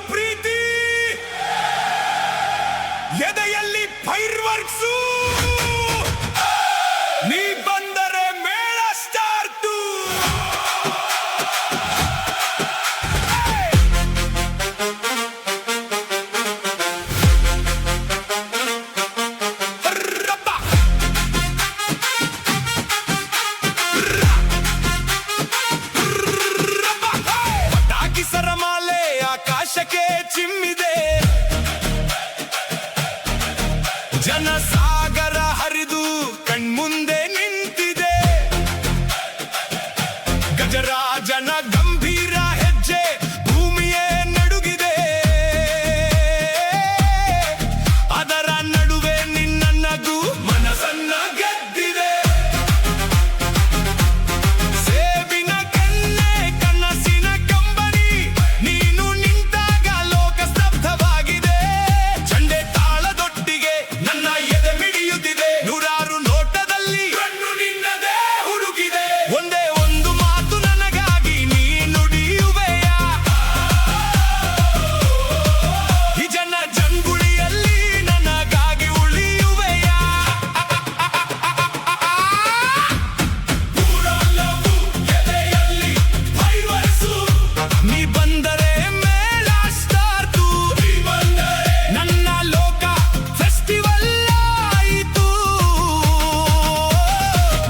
ಪ್ರೀತಿ ಎದೆಯಲ್ಲಿ fire works ನೀ ಬಂದರೆ ಮೇಳ ಸ್ಟಾರ್ಟು ಪಟಾಕಿ ಸರಮಾಲೆ ಆಕಾಶಕ್ಕೆ ಚಿಮ್ಮಿದೆ ಜನಸಾಗರ ಹರಿದು ಕಣ್ಮುಂದೆ ನಿಂತಿದೆ ಗಜರಾಜನ ಗಂಭೀರ ಹೆಜ್ಜೆ ಭೂಮಿಯೇ ನಡುಗಿದೆ ಅದರ ನಡುವೆ ನಿನ್ನ ನಗು ಮನಸ್ಸನ್ನ ಗೆದ್ದಿದೆ ಸೇಬಿನ ಕೆನ್ನೆ ಕನಸಿನ ಕಂಬನಿ ನೀನು ನಿಂತಾಗ ಲೋಕ ಸ್ತಬ್ಧವಾಗಿದೆ ಚಂಡೆ ತಾಳದೊಟ್ಟಿಗೆ ನನ್ನ ಎದೆ ಮಿಡಿಯುತ್ತಿದೆ ನೂರಾರು ನೋಟದಲ್ಲಿ ಕಣ್ಣು ನಿನ್ನದೇ ಹುಡುಗಿದೆ ಒಂದೇ ಒಂದು ಮಾತು ನನಗಾಗಿ ನೀ ನುಡಿಯುವೆಯ ಈ ಜನ ಜಂಗುಳಿಯಲ್ಲಿ ನನಗಾಗಿ ಉಳಿಯುವೆಯ ಎದೆಯಲ್ಲಿ ಫೈರ್ವರ್ಕ್ಸು ನೀ ಬಂದರೆ ಮೇಳ ಸ್ಟಾರ್ಟು ನನ್ನ ಲೋಕ ಫೆಸ್ಟಿವಲ್ ಆಯಿತು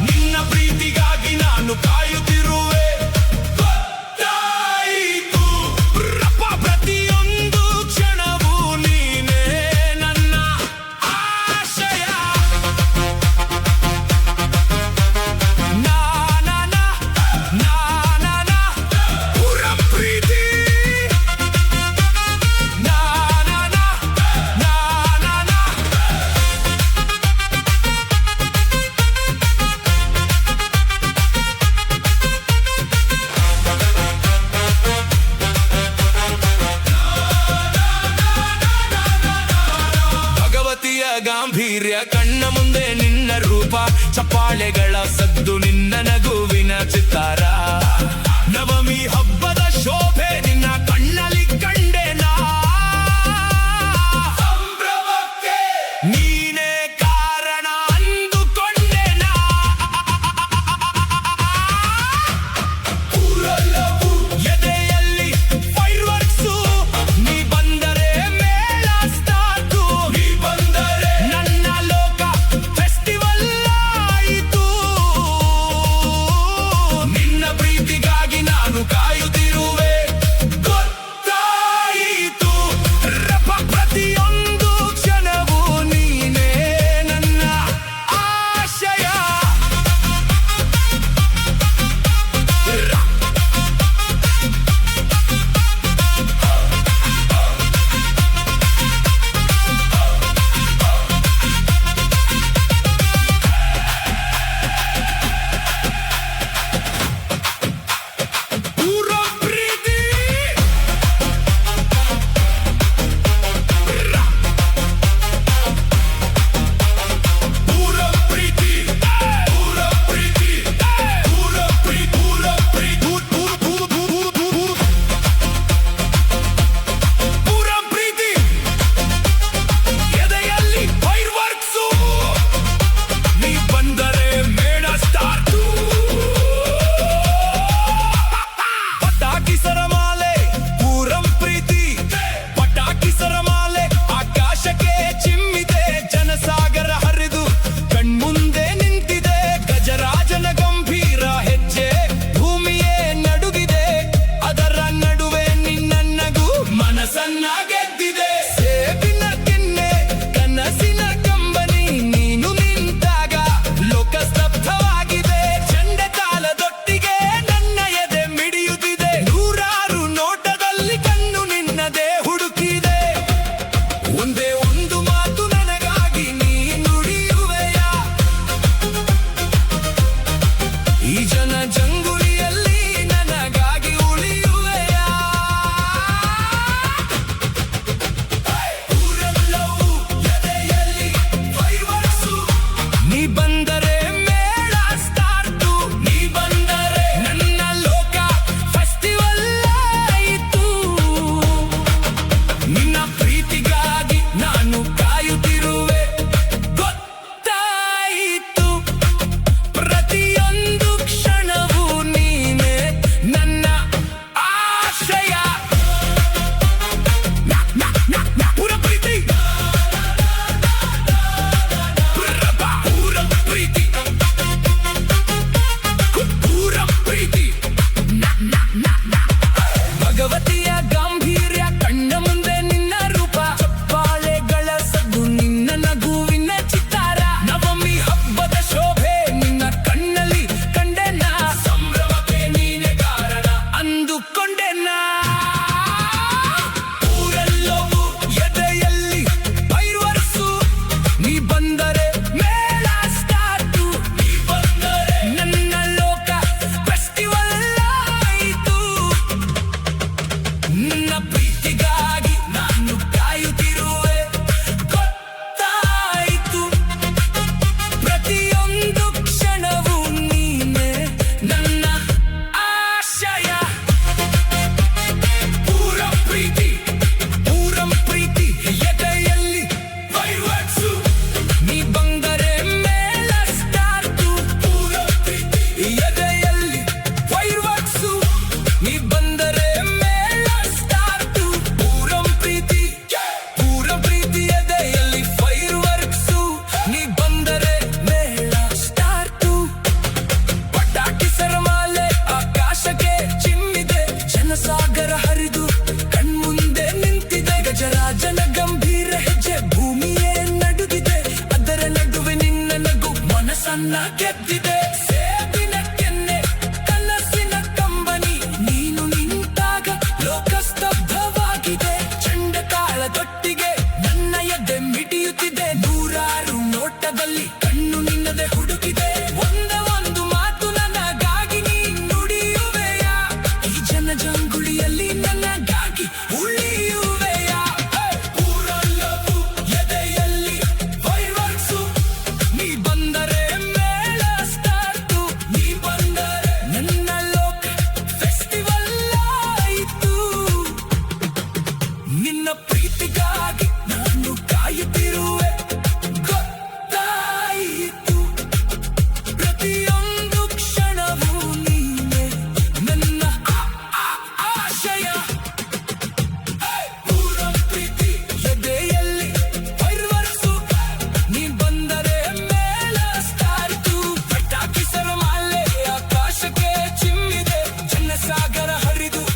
ನಿನ್ನ ಪ್ರೀತಿಗಾಗಿ ನಾನು ಕಾಯುತ್ತಿರುವೆ ಗೊತ್ತಾಯಿತು ಪ್ರತಿಯೊಂದು ಕ್ಷಣವೂ ನೀನೇ ನನ್ನ ಆಶಯ ಪುರ ಪ್ರೀತಿ ಭಗವತಿಯ ಗಾಂಭೀರ್ಯ ಕಣ್ಣ ಮುಂದೆ ನಿನ್ನ ರೂಪ ಚಪ್ಪಾಳೆಗಳ ಸದ್ದು ನಿನ್ನ ನಗುವಿನ ಚಿತ್ತಾರ ನವಮಿ ಹಬ್ಬದ ಶೋಭೆ ನಿನ್ನ ಕಣ್ಣಲ್ಲಿ ಕಂಡೆ ನಾ ಸಂಭ್ರಮಕ್ಕೆ ನೀನೇ ಕಾರಣ ಅಂದುಕೊಂಡೆ ನಾ ಎದೆಯಲ್ಲಿ ಫೈರ್ವರ್ಕ್ಸು ನೀ ಬಂದರೆ ಮೇಳ ಸ್ಟಾರ್ಟು ನೀ ಬಂದರೆ ನನ್ನ ಲೋಕ ಫೆಸ್ಟಿವಲ್ ಆಯಿತು ರೇವತಿಯ ಗಾಂಭೀರ್ಯ ಕಣ್ಣ ಮುಂದೆ ನಿನ್ನ ರೂಪ ಚಪ್ಪಾಳೆಗಳ ಸದ್ದು ನಿನ್ನ ನಗುವಿನ ಚಿತ್ತಾರ ನವಮಿ ಹಬ್ಬದ ಶೋಭೆ ನಿನ್ನ ಕಣ್ಣಲ್ಲಿ ಕಂಡೆನ ಸಂಭ್ರಮಕ್ಕೆ ನೀನೆ ಕಾರಣ ಅಂದುಕೊಂಡೆನ ಊರೆಲ್ಲವೂ ಎದೆಯಲ್ಲಿ ಫೈರ್ವರ್ಕ್ಸು ನೀ ಬಂದರೆ ಮೇಳ ಸ್ಟಾರ್ಟು ನೀ ಬಂದರೆ ನನ್ನ ಲೋಕ ಫೆಸ್ಟಿವಲ್ ಆಯಿತು ನಿನ್ನ ಪ್ರೀತಿಗಾಗಿ ನಾನು ಕಾಯುತ್ತಿರುವೆ ಗೊತ್ತಾಯಿತು ಪ್ರತಿಯೊಂದು ಕ್ಷಣವೂ ನೀನೆ ನನ್ನ ಆಶಯ ಪೂರಂ ಪ್ರೀತಿ ಎದೆಯಲ್ಲಿ ಫೈರ್ವರ್ಕ್ಸು ನೀ ಬಂದರೆ ಮೇಳ ಸ್ಟಾರ್ಟು ಪೂರಂ ಪ್ರೀತಿ ಎದೆಯಲ್ಲಿ ಫೈರ್ವರ್ಕ್ಸು ನೀ ಬಂದರೆ ಮೇಳ ಸ್ಟಾರ್ಟು ಪೂರಂ ಪ್ರೀತಿ ಎದೆಯಲ್ಲಿ ಫೈರ್ವರ್ಕ್ಸು ನೀ ಬಂದರೆ ಮೇಳ ಸ್ಟಾರ್ಟು ಪಟಾಕಿ ಸರಮಾಲೆ ಆಕಾಶಕ್ಕೆ ಚಿಮ್ಮಿದೆ ಜನಸಾಗರ ಹರಿದು ಕಣ್ಮುಂದೆ ನಿಂತಿದೆ ಗಜರಾಜನ ಗಂಭೀರ ಹೆಜ್ಜೆ ಭೂಮಿಯೇ ನಡುಗಿದೆ ಅದರ ನಡುವೆ ನಿನ್ನ ನಗು ಮನಸ್ಸನ್ನ ಗೆದ್ದಿದೆ ಸೇಬಿನ ಕೆನ್ನೆ ಕನಸಿನ ಕಂಬನಿ ನೀನು ನಿಂತಾಗ ಲೋಕ ಸ್ತಬ್ಧವಾಗಿದೆ ಚಂಡ ತಾಳದೊಟ್ಟಿಗೆ ನನ್ನ ಎದೆ ಮಿಡಿಯುತ್ತಿದೆ ನೂರಾರು ನೋಟದಲ್ಲಿ ಕಣ್ಣು ನಿನ್ನದೆ ಹುಡುಕಿದೆ ಒಂದೇ ಒಂದು ಮಾತು ನನಗಾಗಿ ನೀ ನುಡಿಯುವೆಯ ಈ ಜನಜಂಗುಳಿಯಲ್ಲಿ